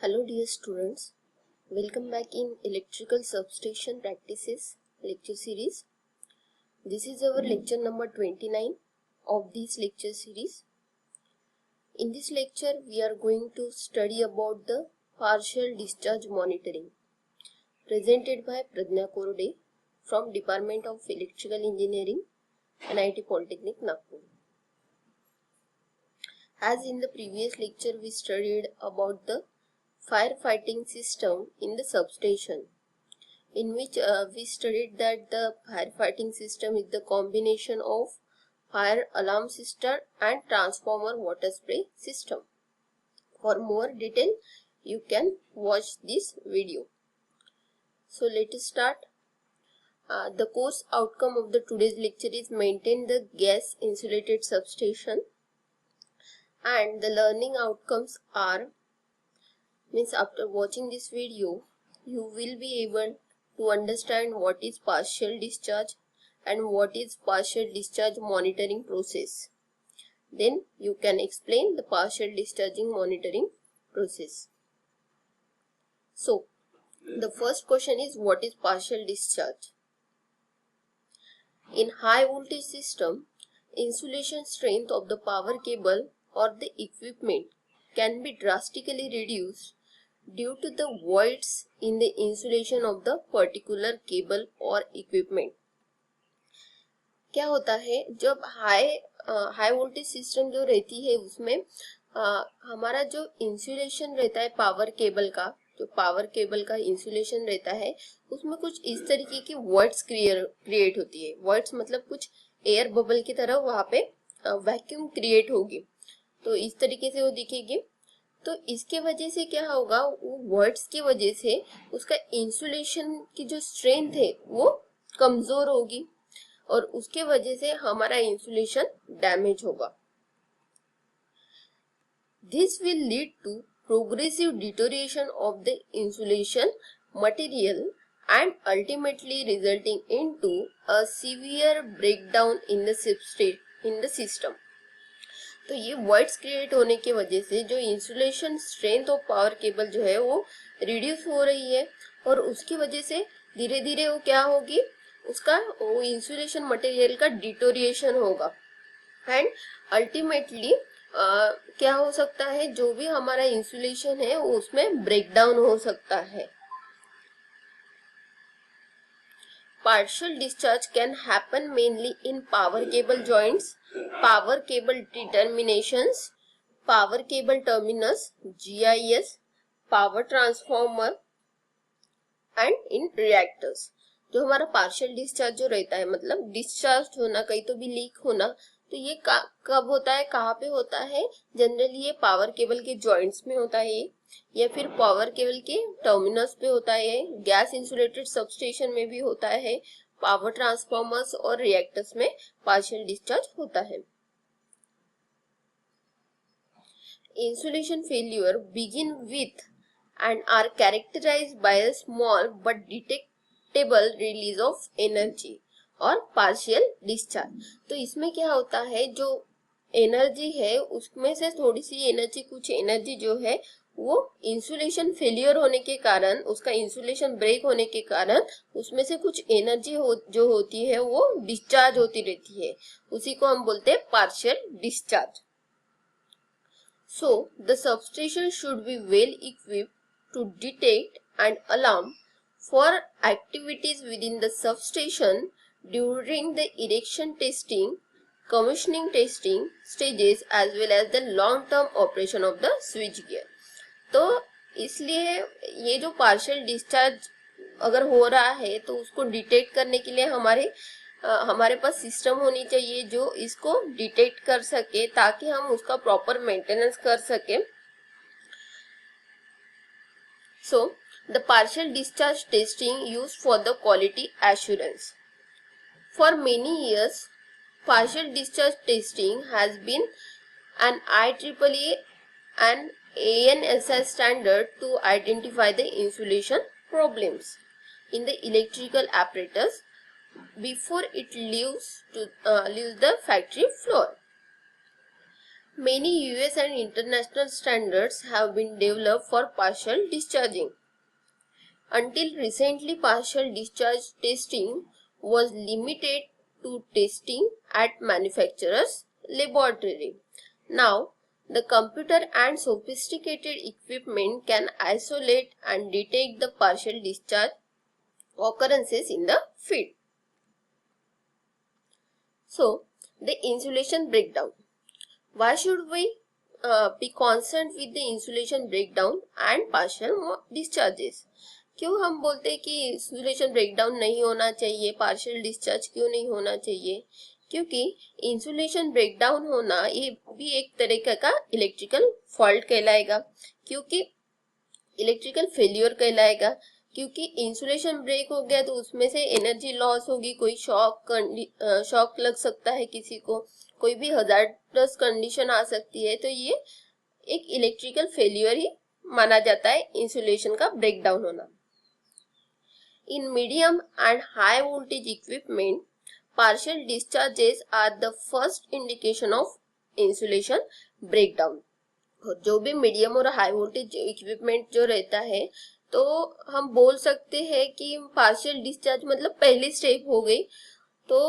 Hello dear students, welcome back in Electrical Substation Practices lecture series. This is our lecture number 29 of this lecture series. In this lecture we are going to study about the partial discharge monitoring presented by Pradnya Korode from Department of Electrical Engineering, NIT Polytechnic, Nagpur. As in the previous lecture we studied about the firefighting system in the substation, in which we studied that the firefighting system is the combination of fire alarm system and transformer water spray system. For more detail, you can watch this video. So let us start. The course outcome of the today's lecture is maintain the gas insulated substation, and the learning outcomes are after watching this video, you will be able to understand what is partial discharge and what is partial discharge monitoring process. Then you can explain the partial discharging monitoring process. So, the first question is, what is partial discharge? In high voltage system, insulation strength of the power cable or the equipment can be drastically reduced due to the voids in the insulation of the particular cable or equipment. क्या होता है, जब high voltage system जो रहती है उसमें हमारा जो इंसुलेशन रहता है पावर केबल का, जो पावर केबल का इंसुलेशन रहता है उसमें कुछ इस तरीके की वॉइड्स क्रिएट होती है. वॉइड्स मतलब कुछ एयर बबल की तरह वहां पे वैक्यूम क्रिएट होगी, तो इस तरीके से वो दिखेगी. तो इसके वजह से क्या होगा, वो वर्ड्स की वजह से उसका इंसुलेशन की जो स्ट्रेंथ है वो कमजोर होगी और उसके वजह से हमारा इंसुलेशन डैमेज होगा. This will lead to progressive deterioration of the insulation material and ultimately resulting into a severe breakdown in the system. तो ये वॉइड्स क्रिएट होने की वजह से जो insulation strength of power cable जो है वो रिड्यूस हो रही है और उसकी वजह से धीरे धीरे वो क्या होगी, उसका वो इंसुलेशन मटेरियल का डिटोरिएशन होगा एंड अल्टीमेटली क्या हो सकता है, जो भी हमारा इंसुलेशन है उसमें ब्रेकडाउन हो सकता है. Partial discharge can happen mainly in power cable joints, power cable determinations, power cable terminus, GIS, power transformer and in reactors. जो हमारा पार्शियल डिस्चार्ज जो रहता है, मतलब डिस्चार्ज होना, कहीं तो भी लीक होना, तो ये कब होता है, कहाँ पे होता है? जनरली ये पावर केबल के जॉइंट्स में होता है या फिर पावर केबल के टर्मिनल्स पे होता है, गैस इंसुलेटेड सबस्टेशन में भी होता है, पावर ट्रांसफॉर्मर्स और रिएक्टर्स में पार्शियल डिस्चार्ज होता है. Insulation failure begin with and are characterized by a small but detectable release of energy और पार्शियल डिस्चार्ज. तो इसमें क्या होता है, जो एनर्जी है उसमें से थोड़ी सी एनर्जी, कुछ एनर्जी जो है वो इंसुलेशन फेलियर होने के कारण, उसका इंसुलेशन ब्रेक होने के कारण उसमें से कुछ एनर्जी जो होती है वो डिस्चार्ज होती रहती है, उसी को हम बोलते हैं partial discharge. So the substation should be well equipped to detect and alarm for activities within the substation during the erection testing, commissioning testing stages as well as the long term operation of the switch gear. तो इसलिए ये जो partial discharge अगर हो रहा है तो उसको डिटेक्ट करने के लिए हमारे पास सिस्टम होनी चाहिए जो इसको डिटेक्ट कर सके, ताकि हम उसका प्रॉपर मेंटेनेंस कर सके. So the partial discharge testing used for the quality assurance. For many years partial discharge testing has been an IEEE and ANSI standard to identify the insulation problems in the electrical apparatus before it leaves the factory floor. Many US and international standards have been developed for partial discharging. Until recently, partial discharge testing was limited to testing at manufacturer's laboratory. Now, the computer and sophisticated equipment can isolate and detect the partial discharge occurrences in the field. So, the insulation breakdown. Why should we be concerned with the insulation breakdown and partial discharges? क्यों हम बोलते हैं कि insulation breakdown नहीं होना चाहिए, partial discharge क्यों नहीं होना चाहिए? क्योंकि इंसुलेशन ब्रेकडाउन होना ये भी एक तरीके का इलेक्ट्रिकल फॉल्ट कहलाएगा, क्योंकि इलेक्ट्रिकल फेलियर कहलाएगा, क्योंकि इंसुलेशन ब्रेक हो गया तो उसमें से एनर्जी लॉस होगी, कोई शॉक लग सकता है किसी को, कोई भी हजार्डस कंडीशन आ सकती है, तो ये एक इलेक्ट्रिकल फेलियर ही माना जाता है इंसुलेशन का ब्रेकडाउन होना. In medium and high voltage equipment, partial discharges are the first indication of insulation breakdown. जो भी मीडियम और हाई वोल्टेज इक्विपमेंट जो रहता है, तो हम बोल सकते हैं कि पार्शियल डिस्चार्ज मतलब पहली स्टेप हो गई. तो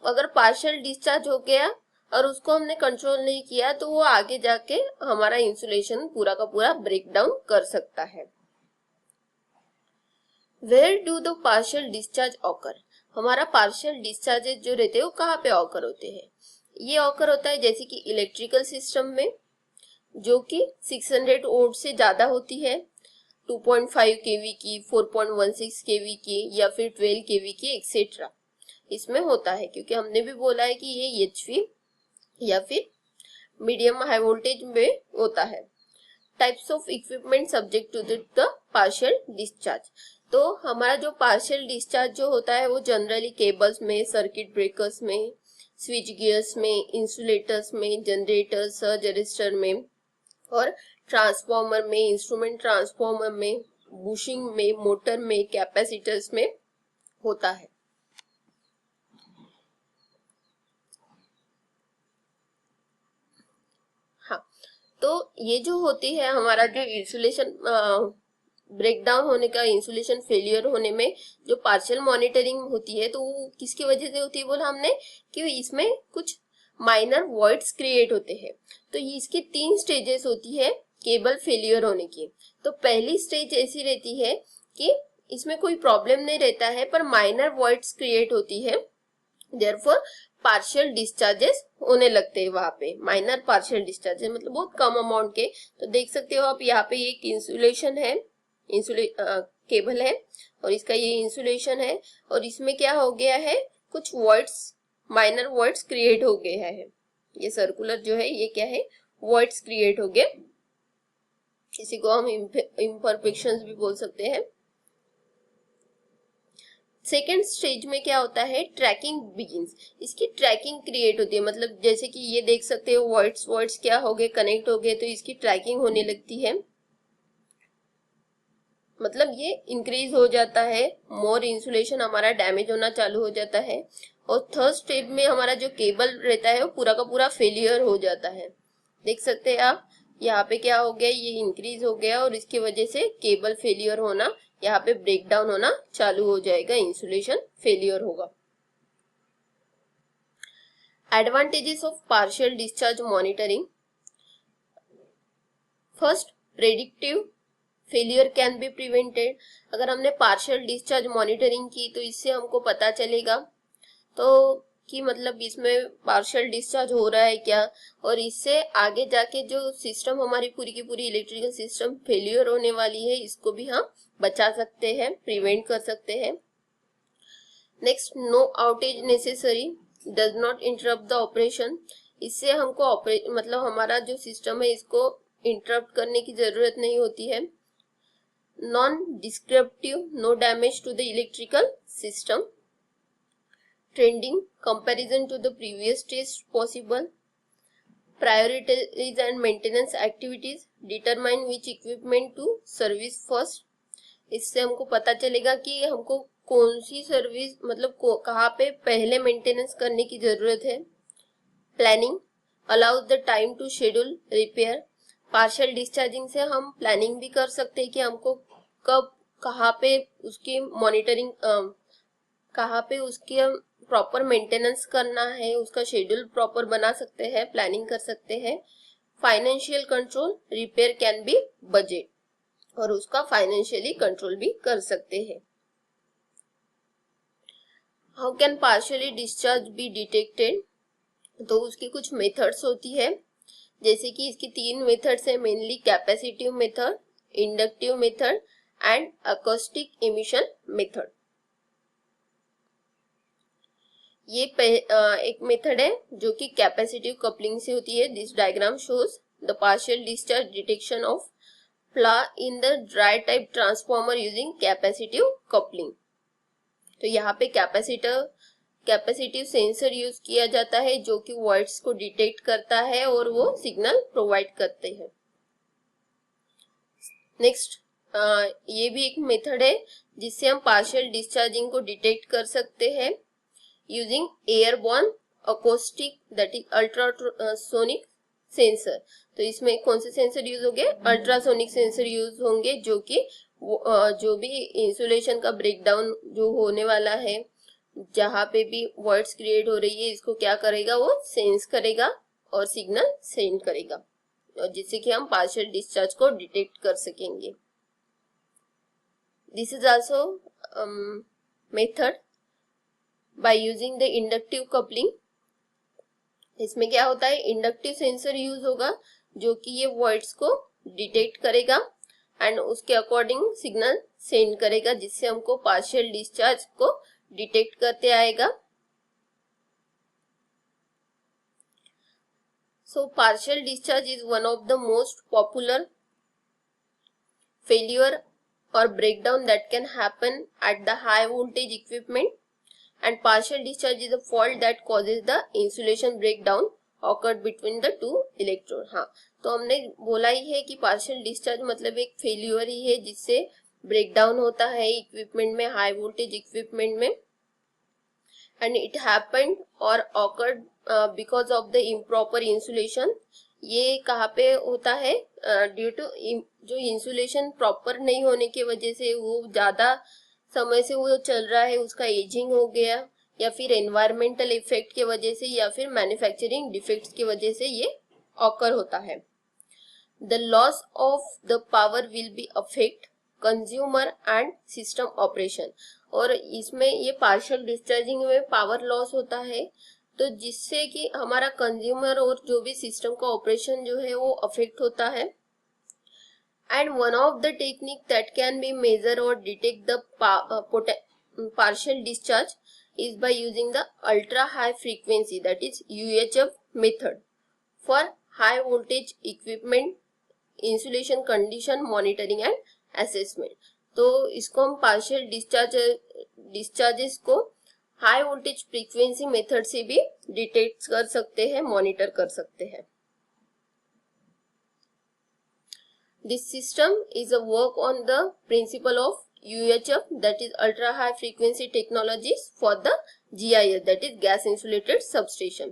अगर पार्शियल डिस्चार्ज हो गया और उसको हमने कंट्रोल नहीं किया तो वो आगे जाके हमारा इंसुलेशन पूरा का पूरा ब्रेकडाउन कर सकता है. Where do the partial discharge occur? हमारा पार्शियल डिस्चार्जेस जो रहते हैं वो कहाँ पे ऑकर होते हैं? ये ऑकर होता है जैसे कि इलेक्ट्रिकल सिस्टम में, जो कि 600 वोल्ट से ज्यादा होती है, 2.5 केवी की, 4.16 केवी की या फिर 12 केवी की एक्सेट्रा इसमें होता है, क्योंकि हमने भी बोला है कि ये एचवी या फिर मीडियम हाई वोल्टेज में होता है. Types of equipment subject to the partial discharge. तो हमारा जो पार्शियल डिस्चार्ज जो होता है वो जनरली केबल्स में, सर्किट ब्रेकर्स में, स्विच गियर्स में, इंसुलेटर्स में, जनरेटर्स, सर्ज अरेस्टर में और ट्रांसफॉर्मर में, इंस्ट्रूमेंट ट्रांसफॉर्मर में, बुशिंग में, मोटर में, कैपेसिटर्स में होता है. हाँ, तो ये जो होती है हमारा जो इंसुलेशन ब्रेकडाउन होने का, इंसुलेशन फेलियर होने में जो पार्शियल मॉनिटरिंग होती है, तो वो किसकी वजह से होती है बोला हमने कि इसमें कुछ माइनर वॉइड्स क्रिएट होते हैं. तो इसकी 3 स्टेजेस होती है केबल फेलियर होने की. तो पहली स्टेज ऐसी रहती है कि इसमें कोई प्रॉब्लम नहीं रहता है पर माइनर वॉइड्स क्रिएट होती है, देयरफॉर पार्शियल डिस्चार्जेस होने लगते हैं. वहां पे माइनर पार्शियल डिस्चार्जेस मतलब बहुत कम अमाउंट के. तो देख सकते हो आप यहाँ पे एक इंसुलेशन है, केबल है और इसका ये इंसुलेशन है और इसमें क्या हो गया है, कुछ वॉइड्स, माइनर वॉइड्स क्रिएट हो गया है. ये सर्कुलर जो है ये क्या है, वॉइड्स क्रिएट हो गए. इसी को हम इम्परफेक्शंस भी बोल सकते हैं. सेकेंड स्टेज में क्या होता है, ट्रैकिंग बिगिंस. इसकी ट्रैकिंग क्रिएट होती है, मतलब जैसे कि ये देख सकते हो वॉइड्स क्या हो गए, कनेक्ट हो गए, तो इसकी ट्रैकिंग होने लगती है, मतलब ये इंक्रीज हो जाता है, मोर इंसुलेशन हमारा डैमेज होना चालू हो जाता है. और थर्ड स्टेज में हमारा जो केबल रहता है वो पूरा का पूरा फेलियर हो जाता है. देख सकते हैं आप यहाँ पे क्या हो गया, ये इंक्रीज हो गया और इसकी वजह से केबल फेलियर होना, यहाँ पे ब्रेकडाउन होना चालू हो जाएगा, इंसुलेशन फेलियर होगा. Advantages of partial discharge monitoring. First, predictive failure can be prevented. अगर हमने पार्शियल डिस्चार्ज मॉनिटरिंग की तो इससे हमको पता चलेगा तो कि मतलब इसमें पार्शियल डिस्चार्ज हो रहा है क्या, और इससे आगे जाके जो सिस्टम हमारी पूरी की पूरी इलेक्ट्रिकल सिस्टम फेलियर होने वाली है इसको भी हम बचा सकते हैं, प्रिवेंट कर सकते हैं. Next, no outage necessary, does not interrupt the operation. इससे हमको मतलब हमारा जो सिस्टम है इसको इंटरप्ट करने की जरूरत नहीं होती है. non-descriptive, no damage to the electrical system. Trending, comparison to the previous test possible. Priorities and maintenance activities, determine which equipment to service first. इससे हमको पता चलेगा कि हमको कौन सी सर्विस मतलब कहाँ पे पहले मेंटेनेंस करने की जरूरत है. Planning, allows the time to schedule repair. Partial discharging से हम प्लानिंग भी कर सकते हैं कि हमको कब कहाँ पे उसकी मॉनिटरिंग कहाँ पे उसकी प्रॉपर मेंटेनेंस करना है, उसका शेड्यूल प्रॉपर बना सकते हैं, प्लानिंग कर सकते हैं. Financial control, repair can be budget, और उसका फाइनेंशियली कंट्रोल भी कर सकते हैं. How can partially discharge be detected? तो उसकी कुछ मेथड्स होती है, जैसे कि इसकी 3 मेथड्स है mainly: capacitive method, inductive method and acoustic emission method. ये एक मेथड है जो कि कैपेसिटिव कपलिंग से होती है. This diagram shows the partial discharge detection of flaw in the dry type transformer using capacitive coupling. तो यहाँ पे कैपेसिटिव सेंसर यूज किया जाता है जो कि वॉइड्स को डिटेक्ट करता है और वो सिग्नल प्रोवाइड करते हैं. नेक्स्ट, ये भी एक मेथड है जिससे हम पार्शियल डिस्चार्जिंग को डिटेक्ट कर सकते हैं using airborne acoustic that is ultrasonic sensor. तो इसमें कौन से सेंसर यूज होंगे? अल्ट्रासोनिक सेंसर यूज होंगे, जो कि जो भी इंसुलेशन का ब्रेकडाउन जो होने वाला है, जहाँ पे भी वर्ड्स क्रिएट हो रही है, इसको क्या करेगा? वो सेंस करेगा और सिग्नल सेंड करेगा, और जिससे कि हम पार्शियल डिस्चार्ज को डिटेक्ट कर सकेंगे. This is also method by using the inductive coupling. इसमें क्या होता है? इंडक्टिव सेंसर यूज होगा जो कि ये वर्ड्स को डिटेक्ट करेगा एंड उसके अकॉर्डिंग सिग्नल सेंड करेगा, जिससे हमको पार्शियल डिस्चार्ज को डिटेक्ट करते आएगा. So partial discharge is one of the most popular failure or breakdown that can happen at the high voltage equipment, and partial discharge is a fault that causes the insulation breakdown occurred between the two electrode. हाँ, तो हमने बोला ही है कि partial discharge मतलब एक failure ही है जिससे ब्रेकडाउन होता है इक्विपमेंट में, हाई वोल्टेज इक्विपमेंट में, एंड इट हैपेंड और occurred because of the improper insulation. ये कहाँ पे होता है? ड्यू टू जो इंसुलेशन प्रॉपर नहीं होने की वजह से, वो ज्यादा समय से वो चल रहा है, उसका एजिंग हो गया, या फिर एनवायरमेंटल इफेक्ट के वजह से, या फिर मैन्युफैक्चरिंग डिफेक्ट्स की वजह से ये ऑकर होता है. The loss of the power will be affect consumer and system operation. और इसमें ये पार्शियल डिस्चार्जिंग में पावर लॉस होता है, तो जिससे कि हमारा कंज्यूमर और जो भी सिस्टम का ऑपरेशन जो है वो अफेक्ट होता है. And one of the technique that can be measure or detect the partial discharge is by using the ultra high frequency, that is UHF method, for high voltage equipment insulation condition monitoring and assessment. तो इसको हम partial discharges को high voltage frequency method से भी detect कर सकते हैं, monitor कर सकते हैं. This system is a work on the principle of UHF, that is ultra high frequency technologies for the GIS, that is gas insulated substation.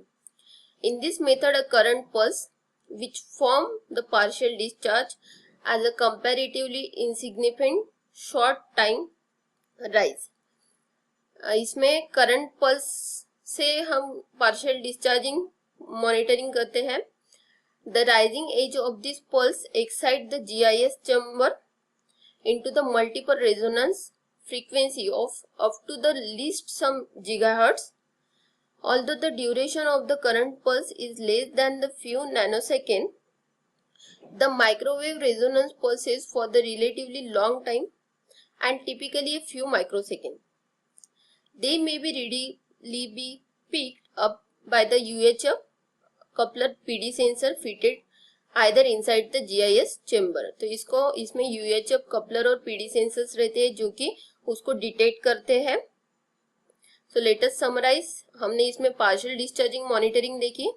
In this method, a current pulse which form the partial discharge as a comparatively insignificant short time rise. इसमें current pulse से हम partial discharging monitoring करते हैं. The rising edge of this pulse excite the GIS chamber into the multiple resonance frequency of up to the least some gigahertz. Although the duration of the current pulse is less than the few nanosecond, the microwave resonance pulses for the relatively long time and typically a few microseconds. They may be readily be picked up by the UHF coupler PD sensor fitted either inside the GIS chamber. तो इसमें UHF coupler और PD sensors रहते हैं जो कि उसको detect करते हैं. So let us summarize. हमने इसमें पार्शियल डिस्चार्जिंग मॉनिटरिंग देखी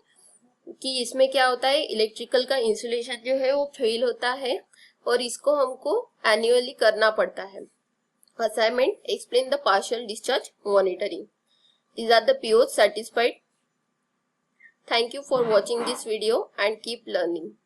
कि इसमें क्या होता है, इलेक्ट्रिकल का इंसुलेशन जो है वो फेल होता है और इसको हमको एनुअली करना पड़ता है. Assignment: explain the partial discharge monitoring. These are the POs satisfied. Thank you for watching this video and keep learning.